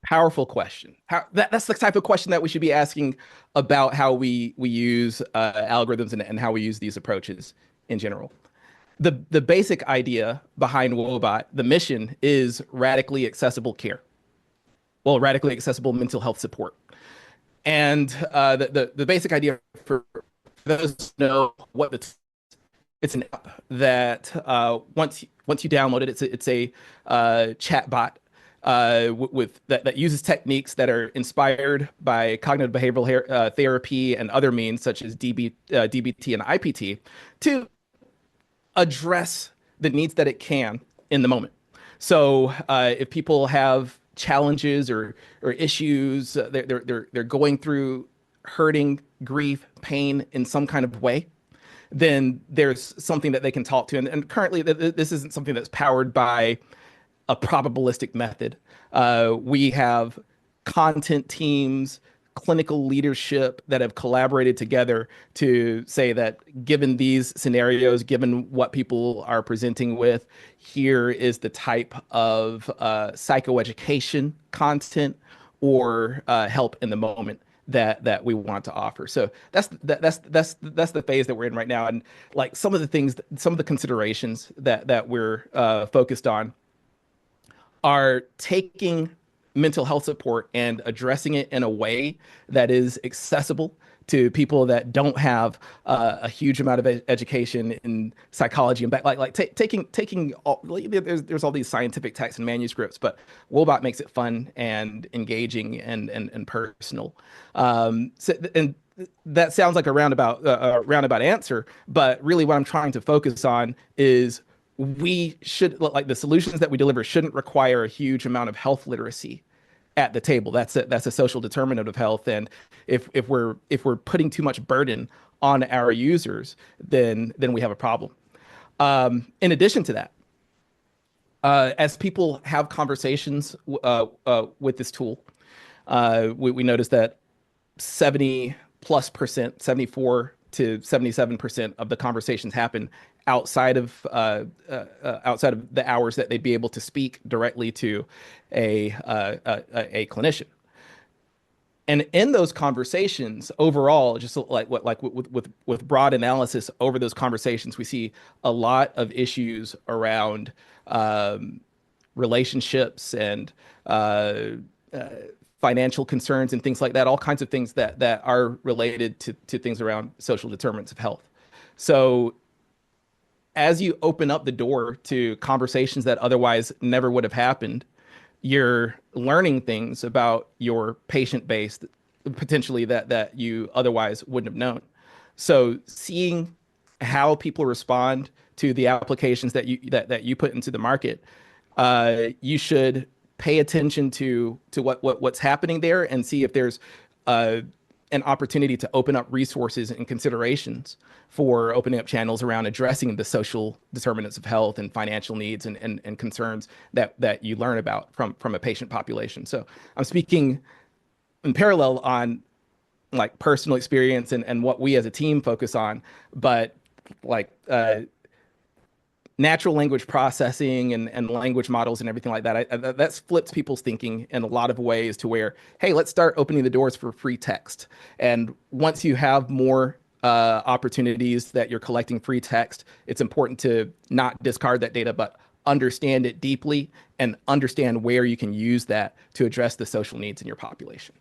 Powerful question. That's the type of question that we should be asking about how we use algorithms and how we use these approaches in general. The basic idea behind Wobot, the mission is radically accessible care. Well, radically accessible mental health support. And the basic idea for those who know what it's an app that once you download it, it's a chat bot with that uses techniques that are inspired by cognitive behavioral therapy and other means such as DBT and IPT to address the needs that it can in the moment. So if people have challenges or issues, they're going through hurting, grief, pain in some kind of way, then there's something that they can talk to. And currently, this isn't something that's powered by a probabilistic method. We have content teams, clinical leadership that have collaborated together to say that given these scenarios, given what people are presenting with, here is the type of psychoeducation content or help in the moment that we want to offer. So that's the phase that we're in right now. And like some of the things, some of the considerations that we're focused on are taking mental health support and addressing it in a way that is accessible to people that don't have a huge amount of education in psychology and back taking all, like, there's all these scientific texts and manuscripts, but Wobot makes it fun and engaging and personal. And that sounds like a roundabout answer, but really what I'm trying to focus on is we should like the solutions that we deliver shouldn't require a huge amount of health literacy at the table. That's a social determinant of health. And if we're putting too much burden on our users, then we have a problem. In addition to that, as people have conversations with this tool, we notice that 70+%, 74 to 77% of the conversations happen outside of the hours that they'd be able to speak directly to a clinician. And in those conversations, overall, just with broad analysis over those conversations, we see a lot of issues around relationships and financial concerns and things like that, all kinds of things that are related to things around social determinants of health. So as you open up the door to conversations that otherwise never would have happened, you're learning things about your patient base potentially that you otherwise wouldn't have known. So seeing how people respond to the applications that you put into the market, you should pay attention to what's happening there and see if there's an opportunity to open up resources and considerations for opening up channels around addressing the social determinants of health and financial needs and concerns that you learn about from a patient population. So I'm speaking in parallel on like personal experience and what we as a team focus on, but like natural language processing and language models and everything like that, that flips people's thinking in a lot of ways to where, hey, let's start opening the doors for free text. And once you have more opportunities that you're collecting free text, it's important to not discard that data, but understand it deeply and understand where you can use that to address the social needs in your population.